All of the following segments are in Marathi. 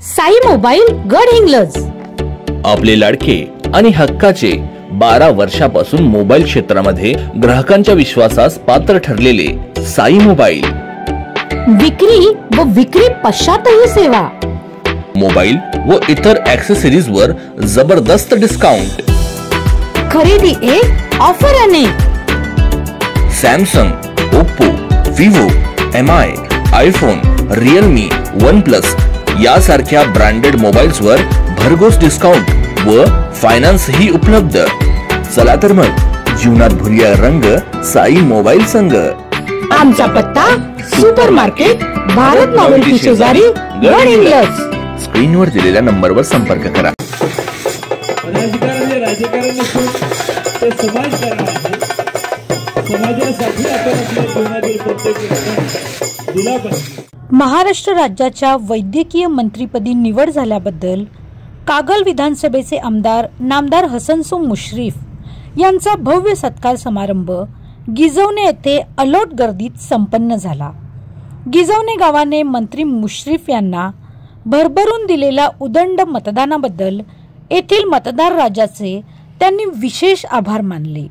साई मोबाईल गडहिंग्लज। आपले लाडके आणि हक्काचे 12 वर्षापासून मोबाईल क्षेत्रामध्ये ग्राहकांच्या विश्वासास पात्र ठरलेले साई मोबाईल। विक्री व विक्री पश्चातही सेवा। मोबाईल व इतर ॲक्सेसरीज वर जबरदस्त डिस्काउंट। खरेदी एक ऑफर अनेक। Samsung, Oppo, Vivo, MI, iPhone, Realme, OnePlus यासारख्या ब्रँडेड मोबाईल्स वर भरघोस डिस्काउंट व फायनान्स ही उपलब्ध। चला तर मग जीवनात भुरिया रंग साई मोबाईल संघ। आमचा पत्ता सुपर मार्केट, भारत नॉवेल्टी शेजारी, गडहिंग्लज। स्क्रीनवर दिलेल्या नंबरवर संपर्क करा। राजकारण नसून ते समाजकारण आहे। समाजासाठी आपण आपल्या जीवनातील प्रत्येक घटना दिला पाहिजे। महाराष्ट्र राज्याच्या वैद्यकीय मंत्रीपदी निवड झाल्याबद्दल कागल विधानसभेचे आमदार नामदार हसनसो मुश्रीफ यांचा भव्य सत्कार समारंभ गिजवणे येथे अलोट गर्दीत संपन्न झाला। गिजवणे गावाने मंत्री मुश्रीफ यांना भरभरून दिलेल्या उदंड मतदानाबद्दल येथील मतदार राजाचे त्यांनी विशेष आभार मानले।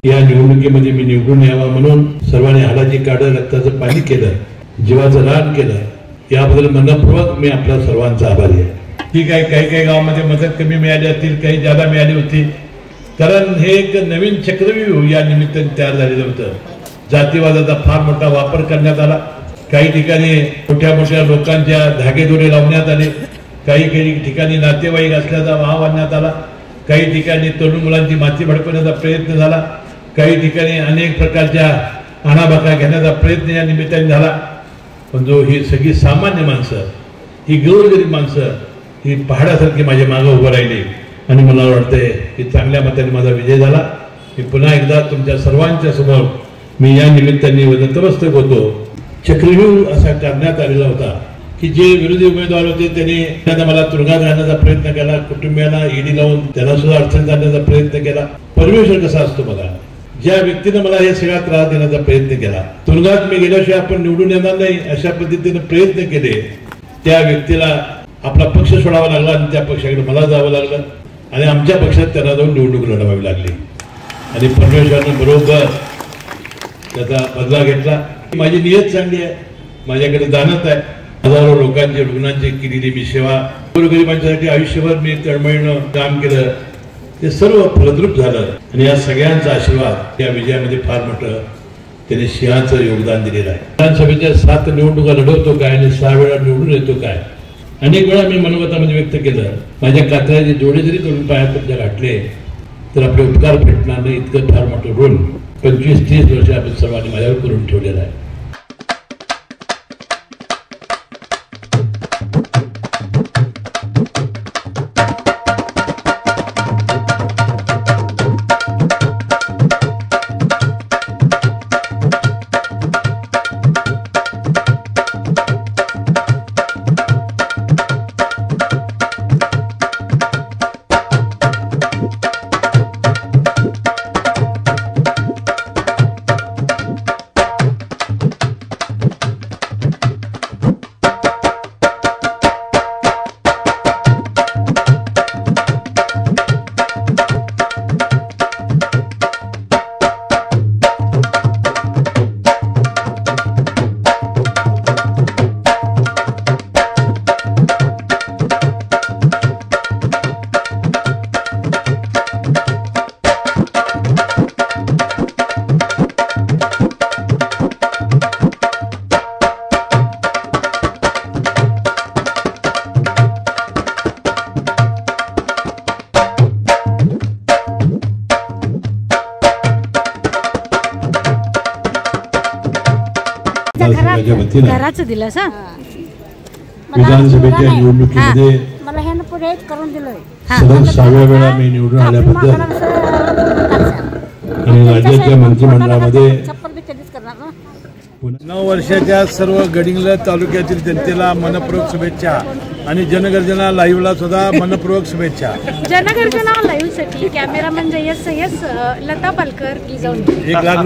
या निवडणुकीमध्ये मी निवडून यावा म्हणून सर्वांनी हाडाची काढ रक्ताचं पाणी केलं, जीवाचं रान केलं, याबद्दल मनपूर्वक मी आपल्या सर्वांचा आभारी आहे। ठीक आहे, काही गावामध्ये मदत कमी मिळाली असतील, काही ज्यादा मिळाली होती, कारण हे एक नवीन चक्रव्यूह या निमित्ताने तयार झालेलं होतं। जातीवादाचा फार मोठा वापर करण्यात आला। काही ठिकाणी मोठ्या मोठ्या लोकांच्या धागेदोरे लावण्यात आले, काही ठिकाणी नातेवाईक असल्याचा वाव आणण्यात आला, काही ठिकाणी तरुण मुलांची माती भडकवण्याचा प्रयत्न झाला, काही ठिकाणी अनेक प्रकारच्या आणाबाका घेण्याचा प्रयत्न या निमित्ताने झाला। पण जो ही सगळी सामान्य माणसं, ही गोरगरीब माणसं, ही पहाडासारखी माझ्या मागे उभं राहिली आणि मला वाटतंय की चांगल्या मताने माझा विजय झाला। मी पुन्हा एकदा तुमच्या सर्वांच्या समोर मी या निमित्ताने नतमस्तक होतो। चक्रव्यूह असा करण्यात आलेला होता की जे विरोधी उमेदवार होते त्यांनी मला तुरुंगात घालण्याचा प्रयत्न केला, कुटुंबियांना ईडी लावून त्यांना सुद्धा अडचण आणण्याचा प्रयत्न केला। परमेश्वर कसा असतो बघा, ज्या व्यक्तीने मला हे सगळा त्रास देण्याचा प्रयत्न केला, तुरुंगात मी गेल्याशिवाय आपण निवडून येणार नाही अशा पद्धतीने प्रयत्न केले, त्या व्यक्तीला आपला पक्ष सोडावा लागला आणि त्या पक्षाकडे मला जावं लागलं आणि आमच्या पक्षात त्यांना जाऊन निवडणूक लढवावी लागली आणि परमेश्वराने बरोबर त्याचा बदला घेतला। माझी नियत चांगली आहे, माझ्याकडे दानत आहे। हजारो लोकांची, रुग्णांची केलेली मी सेवा, गोरगरिबांच्यासाठी आयुष्यभर मी तळमळीनं काम केलं, ते सर्व फलद्रूप झालं आणि या सगळ्यांचा आशीर्वाद या विजयामध्ये फार मोठं त्यांनी सिंहाचं योगदान दिलेलं आहे। विधानसभेच्या 7 निवडणुका लढवतो काय आणि 6 वेळा निवडून येतो काय, अनेक वेळा मी मनोगतामध्ये व्यक्त केलं, माझ्या कातराचे जोडे जरी करून पायात घातले तर आपले उपकार भेटणार नाही, इतकं फार मोठं ऋण 25-30 वर्ष आपण सर्वांनी माझ्यावर करून ठेवलेलं आहे। घराचं दिलं सा विधानसभेच्या निवडणुकीमध्ये मला हे पुढे करून दिलं, सलग 6व्या वेळा मी निवडून आल्याबद्दल आणि राज्याच्या मंत्रिमंडळामध्ये 9 वर्षाच्या सर्व गडिंग्लज तालुक्यातील जनतेला मनपूर्वक शुभेच्छा आणि जनगर्जना लाईव्हला सुद्धा मनपूर्वक शुभेच्छा। जनगर्जना लाईव्ह साठी कॅमेरामन जयस लता पालकर गिजवणे। 1 लाख